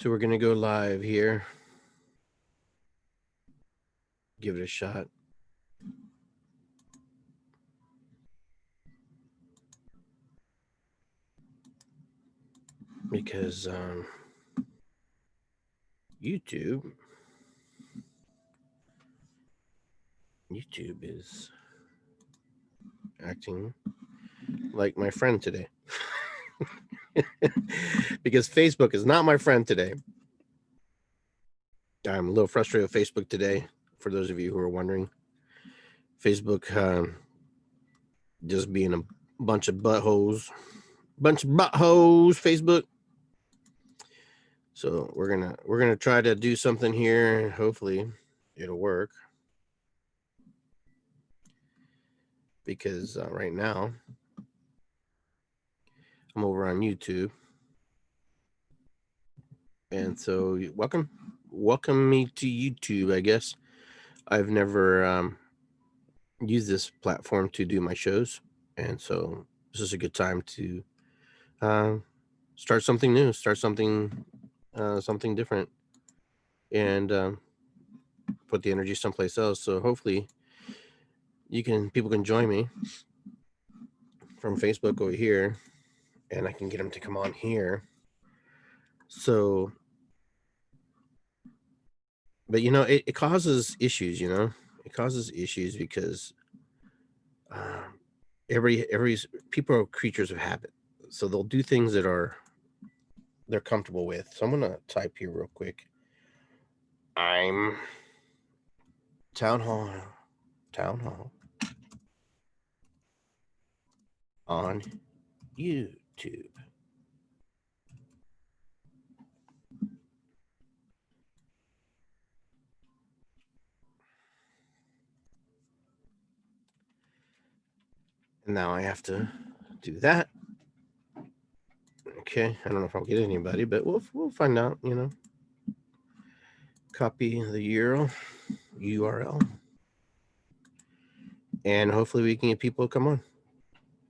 So we're going to go live here. Give it a shot. Because YouTube is acting like my friend today. Because Facebook is not my friend today. I'm a little frustrated with Facebook today, for those of you who are wondering. Facebook just being a bunch of buttholes. Facebook. So we're gonna try to do something here. Hopefully it'll work. Because right now I'm over on YouTube. And so welcome me to YouTube, I guess. I've never used this platform to do my shows. And so this is a good time to start something new, start something different, and put the energy someplace else. So hopefully people can join me from Facebook over here, and I can get them to come on here. So, but it causes issues. It causes issues because every people are creatures of habit, so they'll do things that they're comfortable with. So I'm gonna type here real quick. I'm town hall on YouTube. And now I have to do that. Okay, I don't know if I'll get anybody, but we'll find out. Copy the URL, and hopefully we can get people to come on.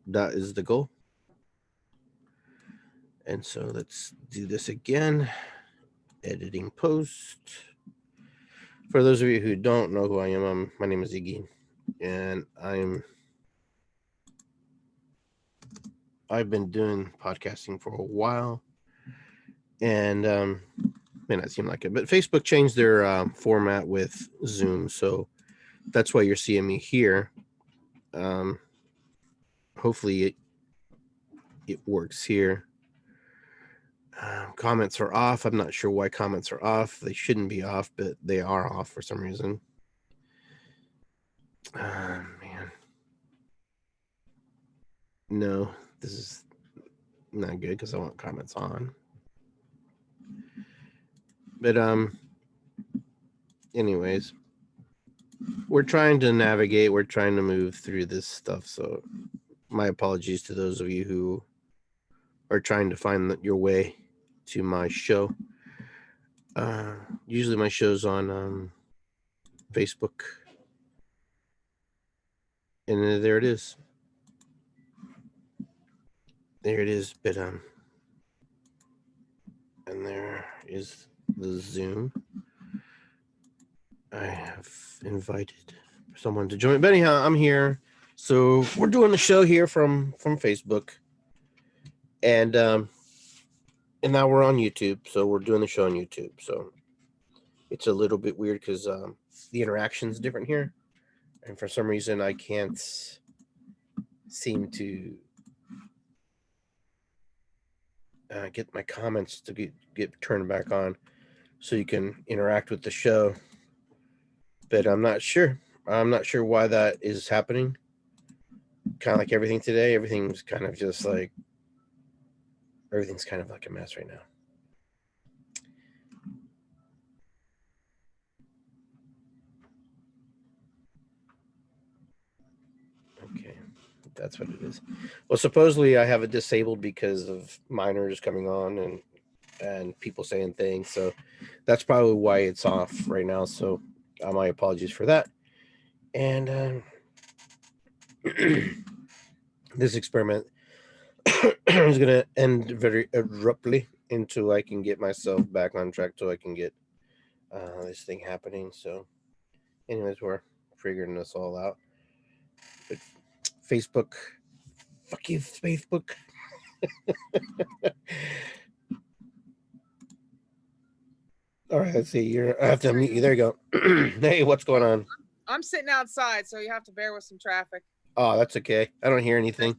That is the goal. And so let's do this again. Editing post. For those of you who don't know who I am, my name is Iggy, and I've been doing podcasting for a while, and may not seem like it, but Facebook changed their format with Zoom, so that's why you're seeing me here. Hopefully it works here. Comments are off. I'm not sure why comments are off. They shouldn't be off, but they are off for some reason. Man. No, this is not good because I want comments on. But anyways, we're trying to navigate. We're trying to move through this stuff. So my apologies to those of you who are trying to find your way to my show. Usually my show's on Facebook. And there it is. There it is, but and there is the Zoom. I have invited someone to join. But anyhow, I'm here. So we're doing the show here from Facebook. And now we're on YouTube. So we're doing the show on YouTube. So it's a little bit weird because the interaction is different here. And for some reason I can't seem to get my comments to get turned back on so you can interact with the show. But I'm not sure why that is happening. Kind of like everything today, everything's kind of like a mess right now. Okay, that's what it is. Well, supposedly I have it disabled because of minors coming on and people saying things. So that's probably why it's off right now. So my apologies for that. And this experiment is going to end very abruptly. until I can get myself back on track, so I can get this thing happening. So, anyways, we're figuring this all out. But Facebook, fuck you, Facebook. All right, let's see. I have to unmute you. There you go. Hey, what's going on? I'm sitting outside, so you have to bear with some traffic. Oh, that's okay. I don't hear anything.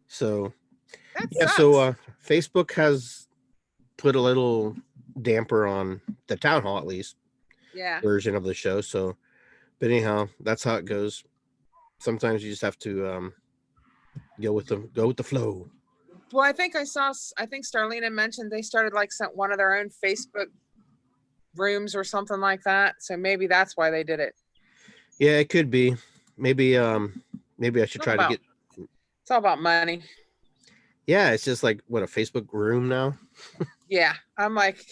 So, sucks. So Facebook has put a little damper on the town hall, at least. Yeah. Version of the show. So, but anyhow, that's how it goes. Sometimes you just have to go with the flow. Well, I think Starlina mentioned they started like one of their own Facebook rooms or something like that. So maybe that's why they did it. Yeah, it could be. Maybe I should try to get. It's all about money. Yeah, it's just like what, a Facebook room now. Yeah, I'm like,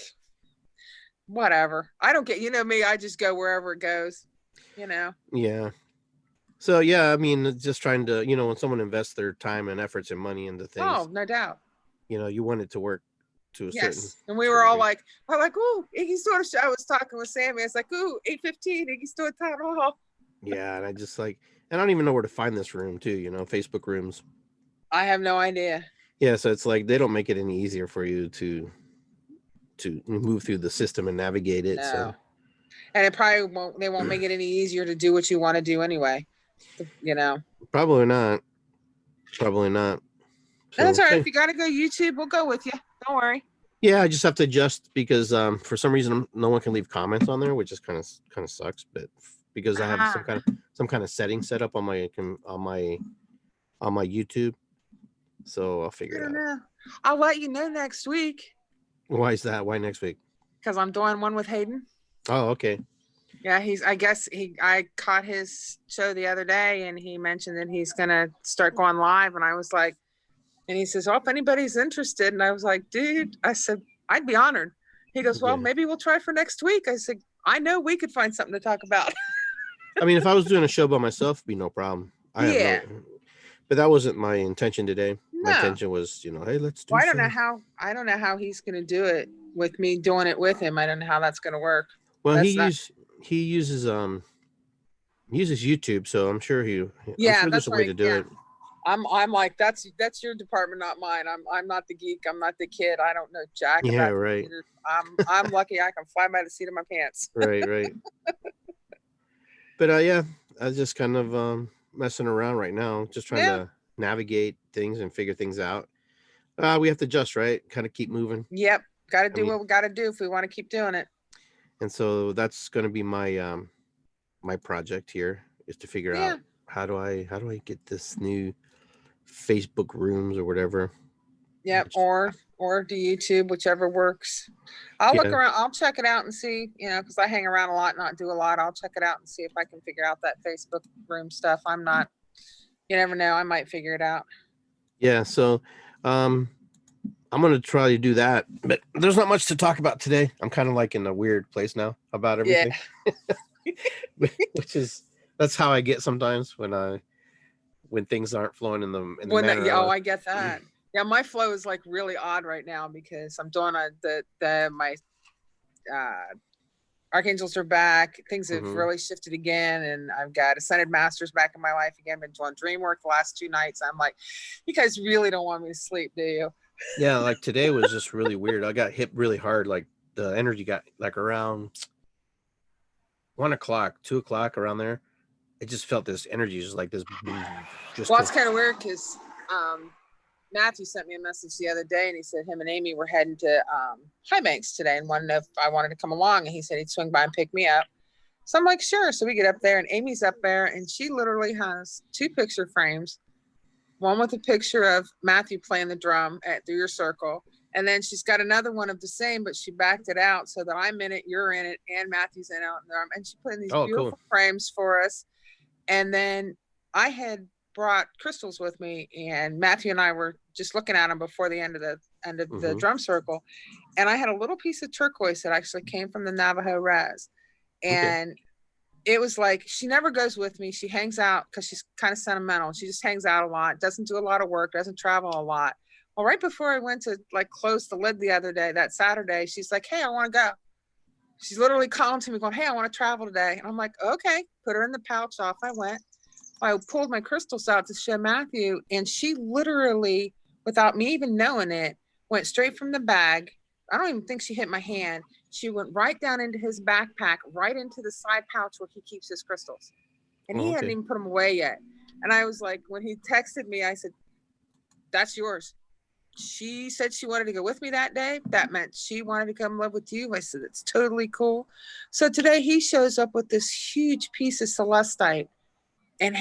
whatever. I don't get, me. I just go wherever it goes. Yeah. So yeah, I mean, just trying to, when someone invests their time and efforts and money into things. Oh, no doubt. You want it to work to a certain. And we were all like, ooh, Iggy's doing a show. I was talking with Sammy. It's like, ooh, 8:15, Iggy's doing town hall. Yeah, and I don't even know where to find this room too. Facebook rooms. I have no idea. Yeah, so it's like they don't make it any easier for you to move through the system and navigate it. No. So, and it probably won't. They won't make it any easier to do what you want to do anyway. Probably not. So, that's all right. If you gotta go YouTube, we'll go with you. Don't worry. Yeah, I just have to adjust because for some reason no one can leave comments on there, which is kind of sucks. But because I have some kind of setting set up on my YouTube, so I'll figure it out. I'll let you know next week. Why is that? Why next week? Because I'm doing one with Hayden. Oh, okay. Yeah, I caught his show the other day and he mentioned that he's gonna start going live, and I was like, and he says, oh, if anybody's interested, and I was like, dude, I said, I'd be honored. He goes, well, maybe we'll try for next week. I said, I know we could find something to talk about. I mean, if I was doing a show by myself, it'd be no problem. But that wasn't my intention today. No. My intention was, hey, let's do. Well, I don't know how he's gonna do it with me doing it with him. I don't know how that's gonna work. Well, he uses YouTube, so I'm sure there's a way to do it. I'm like, that's your department, not mine. I'm not the geek. I'm not the kid. I don't know jack about right. Computers. I'm lucky I can fly by the seat of my pants. Right. But I was just kind of messing around right now, just trying to navigate things and figure things out. We have to adjust, right? Kind of keep moving. Yep, got to do what we got to do if we want to keep doing it. And so that's going to be my my project here, is to figure out how do I get this new Facebook rooms or whatever. Yep, or do YouTube, whichever works. I'll look around. I'll check it out and see, because I hang around a lot, not do a lot. I'll check it out and see if I can figure out that Facebook room stuff. I'm not, you never know. I might figure it out. Yeah. So, I'm going to try to do that, but there's not much to talk about today. I'm kind of like in a weird place now about everything, that's how I get sometimes when things aren't flowing in the manner. I get that. Yeah, my flow is like really odd right now because I'm doing my Archangels are back. Things have really shifted again, and I've got Ascended Masters back in my life again. Been doing dream work the last 2 nights. I'm like, you guys really don't want me to sleep, do you? Yeah, like today was just really weird. I got hit really hard. Like the energy got like around 1 o'clock, 2 o'clock, around there. It just felt this energy, just like this. Well, it's kind of weird because Matthew sent me a message the other day, and he said him and Amy were heading to High Banks today and wanted to know if I wanted to come along. And he said he'd swing by and pick me up. So I'm like, sure. So we get up there, and Amy's up there, and she literally has 2 picture frames. One with a picture of Matthew playing the drum Through Your Circle. And then she's got another one of the same, but she backed it out so that I'm in it, you're in it, and Matthew's in it. And she put in these beautiful frames for us. And then I had brought crystals with me, and Matthew and I were just looking at them before the end of the drum circle. And I had a little piece of turquoise that actually came from the Navajo Res. And it was like, she never goes with me. She hangs out because she's kind of sentimental. She just hangs out a lot, doesn't do a lot of work, doesn't travel a lot. Well, right before I went to like close the lid the other day, that Saturday, she's like, "Hey, I want to go." She's literally calling to me going, "Hey, I want to travel today." And I'm like, "Okay." Put her in the pouch, off I went. I pulled my crystals out to show Matthew, and she literally, without me even knowing it, went straight from the bag. I don't even think she hit my hand. She went right down into his backpack, right into the side pouch where he keeps his crystals. And he Oh, hadn't okay. even put them away yet. And I was like, when he texted me, I said, "That's yours." She said she wanted to go with me that day. That meant she wanted to come live with you. I said, "It's totally cool." So today he shows up with this huge piece of celestite and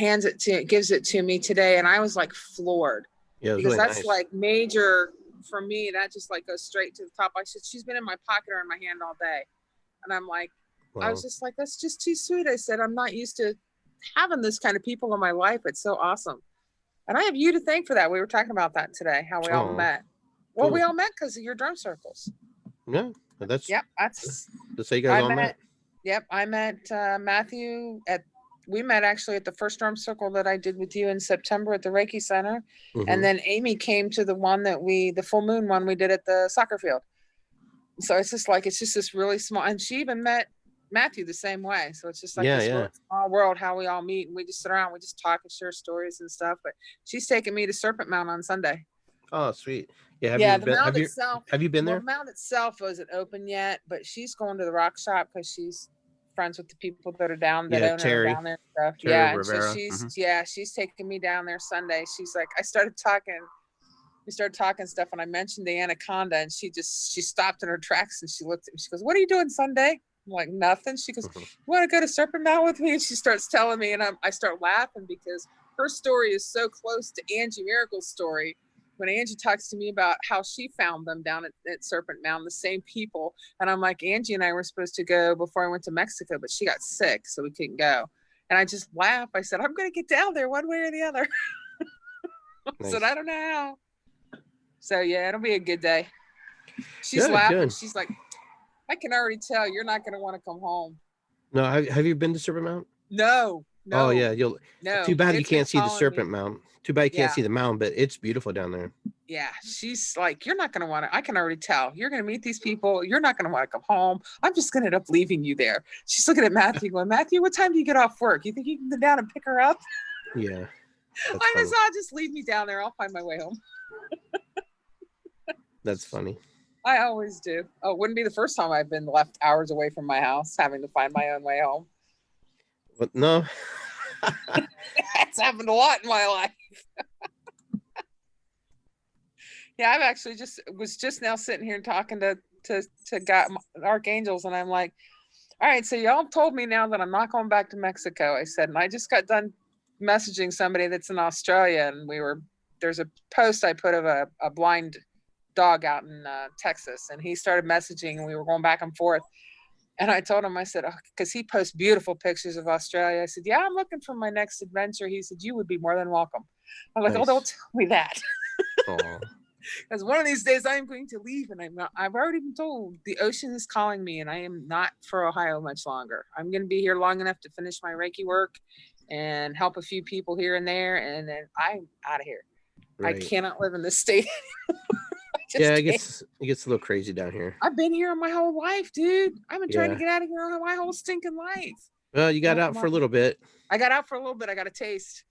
gives it to me today. And I was like floored Yeah, it was because really that's nice. like major for me. That just like goes straight to the top. I said, "She's been in my pocket or in my hand all day." And I'm like, I was Wow. just like, "That's just too sweet." I said, "I'm not used to having this kind of people in my life. It's so awesome." And I have you to thank for that. We were talking about that today, how we all Oh, met. Well, we cool. all met because of your drum circles. Yeah, that's Yep, that's how you guys I all met. met. Yep, I met Matthew at. We met actually at the first drum circle that I did with you in September at the Reiki Center, and Mm-hmm. then Amy came to the one the full moon one we did at the soccer field. So it's just this really small, and she even met Matthew the same way. So it's just like Yeah, this really yeah. small world how we all meet and we just sit around, we just talk and share stories and stuff. But she's taking me to Serpent Mound on Sunday. Oh, sweet. Yeah, have you Yeah, ever the been? mound itself. Have you been Well, there? the mound itself wasn't open yet, but she's going to the rock shop because she's friends with the people that are down that Yeah, own are down there and stuff. Terry Yeah, and so Rivera. Mm-hmm. she's taking me down there Sunday. She's like, I started talking. We started talking stuff, and I mentioned the anaconda, and she stopped in her tracks and she looked at me. She goes, "What are you doing Sunday?" I'm like, "Nothing." She goes, "You want to go to Serpent Mound with me?" And she starts telling me, and I start laughing because her story is so close to Angie Miracle's story. When Angie talks to me about how she found them down at Serpent Mound, the same people, and I'm like, Angie and I were supposed to go before I went to Mexico, but she got sick, so we couldn't go. And I just laugh. I said, "I'm going to get down there one way or the other." I said, "I Nice. don't know how." So yeah, it'll be a good day. She's Good, laughing. good. She's like, "I can already tell you're not going to want to come home." No, have you been to Serpent Mountain? No, Oh no, yeah, you'll. Too no. bad you It's been can't see the calling me. Serpent Mountain. Too bad you can't Yeah, see the mountain, but it's beautiful down there. yeah. She's like, "You're not going to want to. I can already tell. You're going to meet these people. You're not going to want to come home. I'm just going to end up leaving you there." She's looking at Matthew going, "Matthew, what time do you get off work? You think you can go down and pick her up?" Yeah, that's I funny. was, "I'll just leave me down there. I'll find my way home." That's funny. I always do. Oh, it wouldn't be the first time I've been left hours away from my house, having to find my own way home. But no. That's happened a lot in my life. Yeah, I've actually was just now sitting here and talking to God, archangels, and I'm like, "All right, so y'all told me now that I'm not going back to Mexico." I said, and I just got done messaging somebody that's in Australia, and there's a post I put of a blind dog out in Texas, and he started messaging, and we were going back and forth. And I told him, I said, because he posts beautiful pictures of Australia. I said, "Yeah, I'm looking for my next adventure." He said, "You would be more than welcome." I'm like, "Oh, don't Nice. tell me that." Oh, Because one of these days I'm going to leave, and I'm not. I've already been told the ocean is calling me, and I am not for Ohio much longer. I'm going to be here long enough to finish my Reiki work and help a few people here and there, and then I'm out of here. I right. cannot live in this state. I Yeah, just can't. it gets a little crazy down here. I've been here my whole life, dude. I've been trying to Yeah. get out of here my whole stinking life. Well, you got Oh out my! for a little bit. I got out for a little bit. I got a taste.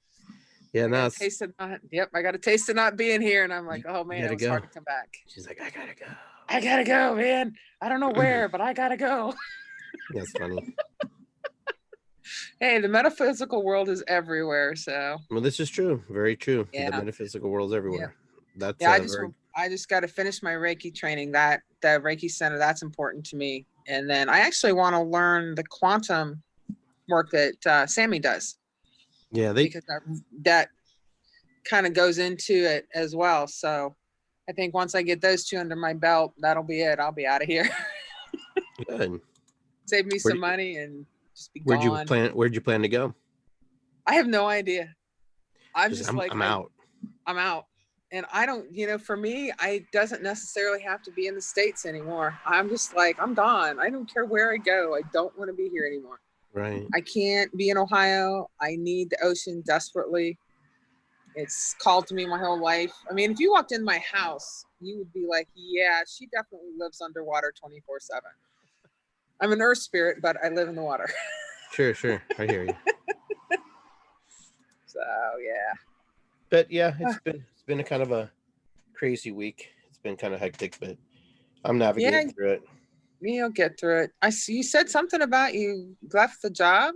Yeah, I got now a it's taste of not. Yep, I got a taste of not being here, and I'm like, "Oh you man, it gotta was go. hard to come back." She's like, I gotta I gotta go, man. I don't know go. where, but I gotta go. That's funny. Hey, the metaphysical world is everywhere. So Well, this is true. Very true. The yeah, metaphysical world's yeah, everywhere. That's yeah. very I just got to finish my Reiki training. That the Reiki center, that's important to me. And then I actually want to learn the quantum work that Sammy does, yeah. They because that kind of goes into it as well. So I think once I get those two under my belt, that'll be it. I'll be out of here. good. Save me Where some money and just be where'd you gone. plan? Where'd you plan to go? I have no idea. I'm Just just like, I'm out. I'm out. And I don't, for me, I doesn't necessarily have to be in the States anymore. I'm just like, I'm gone. I don't care where I go. I don't want to be here anymore. Right. I can't be in Ohio. I need the ocean desperately. It's called to me my whole life. I mean, if you walked in my house, you would be like, yeah, she definitely lives underwater 24/7. I'm an earth spirit, but I live in the water. Sure. I hear you. So yeah. But yeah, it's been a kind of a crazy week. It's been kind of hectic, but I'm navigating Yeah, through it. you'll get through it. I see you said something about you left the job.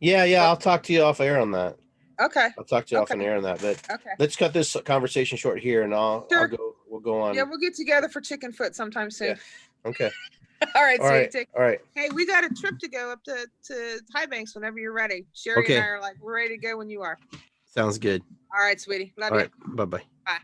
Yeah, But I'll talk to you off air on that. okay. I'll talk to you off on Okay. air on that. But Okay. let's cut this conversation short here, and I'll Sure. go. We'll go Yeah, on. we'll get together for chicken foot sometime Yeah. soon. Okay. All right, All sweetie. right. All right. Hey, we got a trip to go up to High Banks whenever you're ready. Sherry and I Okay. are like, we're ready to go when you are. Sounds good. All right, sweetie. Love All you. right. Bye. Bye.